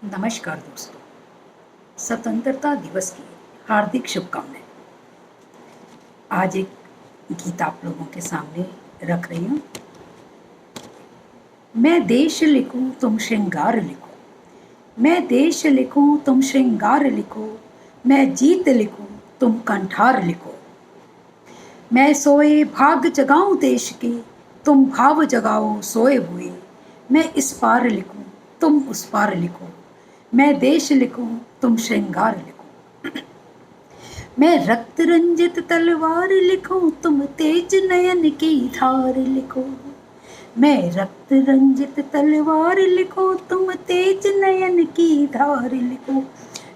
नमस्कार दोस्तों, स्वतंत्रता दिवस की हार्दिक शुभकामनाएं। आज एक गीत आप लोगों के सामने रख रही हूँ। मैं देश लिखूं तुम श्रृंगार लिखो, मैं देश लिखूं तुम श्रृंगार लिखो, मैं जीत लिखूं तुम कंठार लिखो। मैं सोए भाग जगाऊं देश के, तुम भाव जगाओ सोए हुए। मैं इस पार लिखूं तुम उस पार लिखो, मैं देश लिखूं तुम श्रृंगार लिखो। मैं रक्त रंजित तलवार लिखूं तुम तेज नयन की धार लिखो। मैं रक्त रंजित तलवार लिखो तुम तेज नयन की धार लिखो।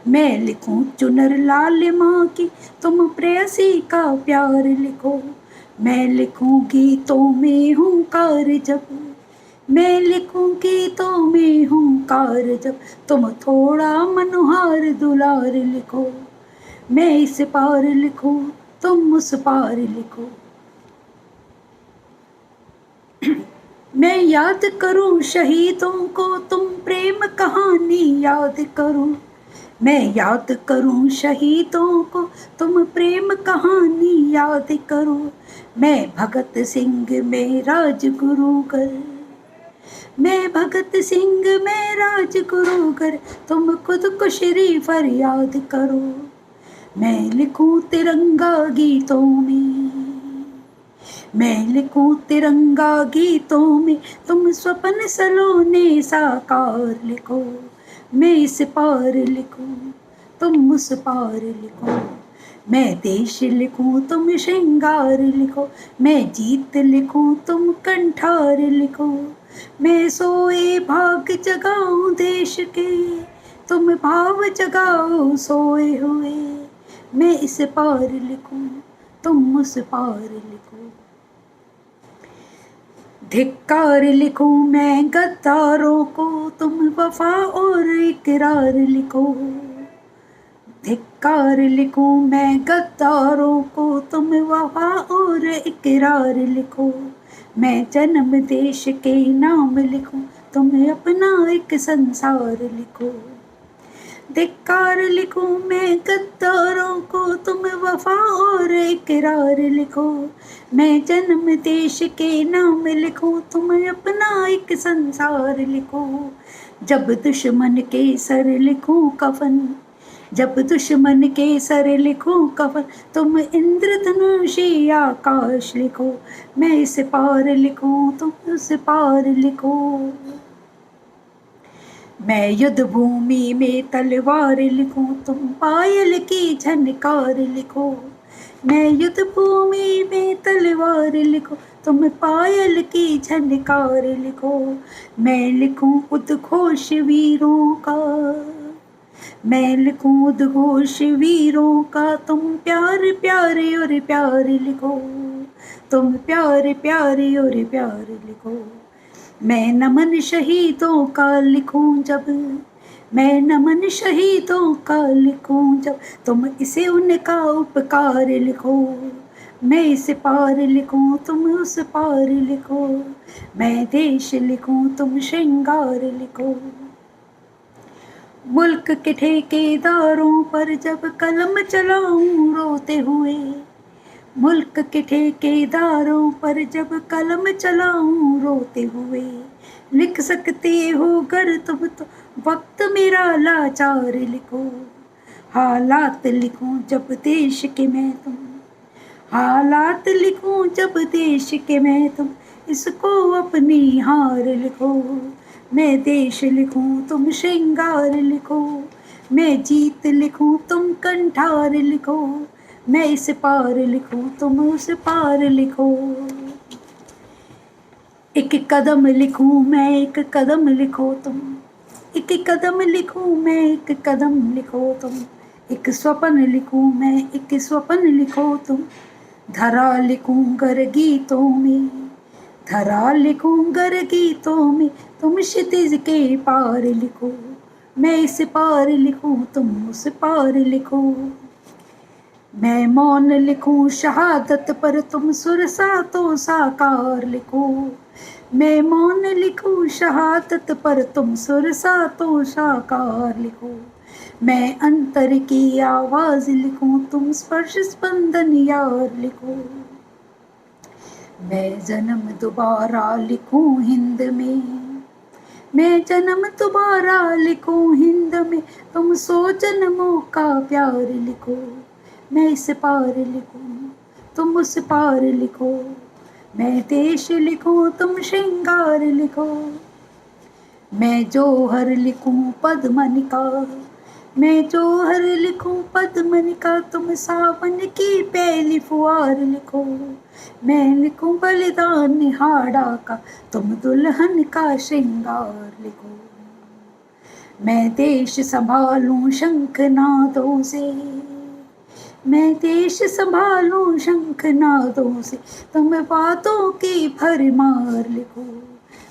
मैं लिखूं चुनर लाल माँ की, तुम प्रेयसी का प्यार लिखो। मैं लिखूं गीतों में हुंकार जब, मैं लिखूं गीतों में हुंकार जब, तुम थोड़ा मनोहार दुलार लिखो। मैं इस पार लिखूं तुम उस पार लिखो। मैं याद करूं शहीदों को, तुम प्रेम कहानी याद करो। मैं याद करूं शहीदों को, तुम प्रेम कहानी याद करो। मैं भगत सिंह में राजगुरु कर, मैं भगत सिंह में राजगुरु कर, तुम खुद को श्री फरियाद करो। मैं लिखूं तिरंगा गीतों में, मैं लिखूं तिरंगा गीतों में, तुम स्वप्न सलोने साकार लिखो। मैं इस पार लिखूं तुम उस पार लिखो। मैं देश लिखूं तुम श्रृंगार लिखो, मैं जीत लिखूं तुम कंठार लिखो। मैं सोए भाग जगाऊं देश के, तुम भाव जगाओ सोए हुए। मैं इस पार लिखूं तुम उस पार लिखो। धिक्कार लिखूं मैं गद्दारों को, तुम वफा और इकरार लिखो। धिक्कार लिखूं मैं गद्दारों को, तुम वफा और इकरार लिखो। मैं जन्म देश के नाम लिखूं, तुम अपना एक संसार लिखो। धिक्कार लिखूं मैं गद्दारों को, तुम वफा और इकरार लिखो। मैं जन्म देश के नाम लिखूं, तुम अपना एक संसार लिखो। जब दुश्मन के सर लिखूं कफन, जब दुश्मन के सर लिखूं कफन, तुम इंद्रधनुषी आकाश लिखो। मैं इस पार लिखूं तुम उस पार लिखो। मैं युद्ध भूमि में तलवार लिखूं, तुम पायल की झनकार लिखो। मैं युद्ध भूमि में तलवार लिखो, तुम पायल की झनकार लिखो। मैं लिखूं उद्घोष वीरों का, मैं लिखूं उद्घोष वीरों का, तुम प्यार प्यारे और प्यार लिखो। तुम प्यार प्यारे और प्यार लिखो। मैं नमन शहीदों का लिखूं जब, मैं नमन शहीदों का लिखूं जब, तुम इसे उनका उपकार लिखो। मैं इस पार लिखूं तुम उस पार लिखो। मैं देश लिखूं तुम श्रृंगार लिखो। मुल्क के ठेकेदारों पर जब कलम चलाऊं रोते हुए, मुल्क के ठेकेदारों पर जब कलम चलाऊं रोते हुए। लिख सकते हो गर तुम तो वक्त मेरा लाचार लिखो। हालात लिखूं जब देश के मैं तुम, हालात लिखूं जब देश के मैं तुम, इसको अपनी हार लिखो। मैं देश लिखूं तुम श्रृंगार लिखो, मैं जीत लिखूं तुम कंठार लिखो। मैं इस पार लिखूं तुम उस पार लिखो। एक कदम लिखूं मैं एक कदम लिखो तुम, एक कदम लिखूं मैं एक कदम लिखो तुम। एक स्वप्न लिखूं मैं एक स्वप्न लिखो तुम। धरा लिखूं गर गीतों में, धरा लिखूं गर गीतों में, तुम क्षितिज के पार लिखो। मैं इस पार लिखूं तुम उस पार लिखो। मैं मौन लिखूं शहादत पर तुम सुर सा तो साकार लिखो। मैं मौन लिखूं शहादत पर तुम सुर सा तो साकार लिखो। मैं अंतर की आवाज लिखूं तुम स्पर्श स्पंदन यार लिखो। मैं जन्म दोबारा लिखूं हिंद में, मैं जन्म दोबारा लिखूं हिंद में, तुम सौ जन्मों का प्यार लिखो। मैं इस पार लिखूं तुम उस पार लिखो। मैं देश लिखूं तुम श्रृंगार लिखो। मैं जौहर लिखूं पद्मनिका, मैं जौहर लिखूं पद्मनिका, तुम सावन की पहली फुहार लिखो। मैं लिखूं बलिदान निहाड़ा का, तुम दुल्हन का श्रृंगार लिखो। मैं देश संभालूं शंखनादों से, मैं देश संभालूं शंखनादों से, तुम बातों की भरमार लिखो।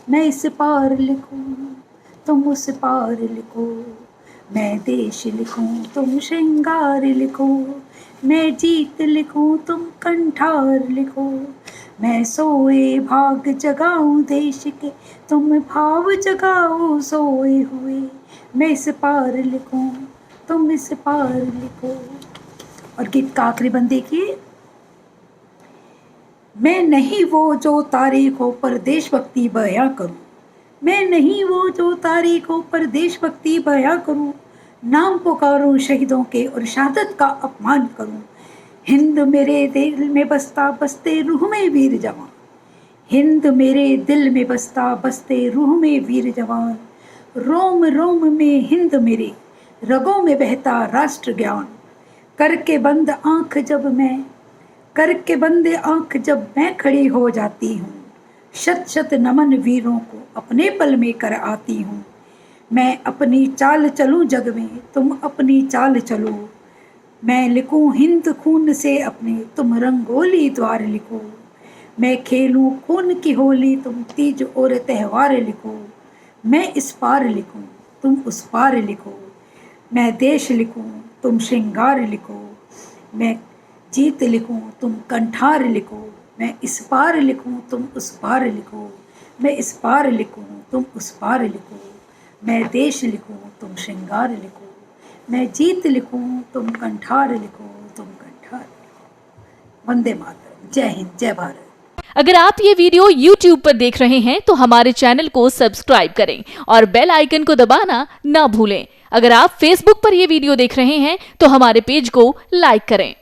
मैं इस पार लिखूं तुम उस पार लिखो। मैं देश लिखूं तुम श्रृंगार लिखो। मैं जीत लिखूं तुम कंठार लिखो। मैं सोए भाग जगाऊं देश के, तुम भाव जगाओ सोए हुए। मैं इस पार लिखूं तुम इस पार लिखो। और गीत का आखिरी बंद देखिए। मैं नहीं वो जो तारीखों पर देशभक्ति बयां करूं, मैं नहीं वो जो तारीखों पर देशभक्ति बयां करूं, नाम पुकारूं शहीदों के और शहादत का अपमान करूं। हिंद मेरे दिल में बसता बसते रूह में वीर जवान, हिंद मेरे दिल में बसता बसते रूह में वीर जवान। रोम रोम में हिंद मेरे, रगों में बहता राष्ट्र ज्ञान। करके बंद आंख जब मैं, करके बंद आंख जब मैं खड़ी हो जाती हूँ, शत शत नमन वीरों को अपने पल में कर आती हूँ। मैं अपनी चाल चलूँ जग में, तुम अपनी चाल चलो। मैं लिखूँ हिंद खून से अपने, तुम रंगोली द्वार लिखो। मैं खेलूँ खून की होली, तुम तीज और त्यौहार लिखो। मैं इस पार लिखूँ तुम उस पार लिखो। मैं देश लिखूँ तुम श्रृंगार लिखो। मैं जीत लिखूं तुम कंठार लिखो। मैं इस पार लिखूं तुम उस पार लिखो। मैं इस पार लिखूं तुम उस पार लिखो। मैं देश लिखूं तुम श्रृंगार लिखो। मैं जीत लिखूं तुम कंठार लिखो, तुम कंठार लिखो। वंदे मातरम। जय हिंद, जय भारत। अगर आप ये वीडियो YouTube पर देख रहे हैं तो हमारे चैनल को सब्सक्राइब करें और बेल आइकन को दबाना ना भूलें। अगर आप Facebook पर ये वीडियो देख रहे हैं तो हमारे पेज को लाइक करें।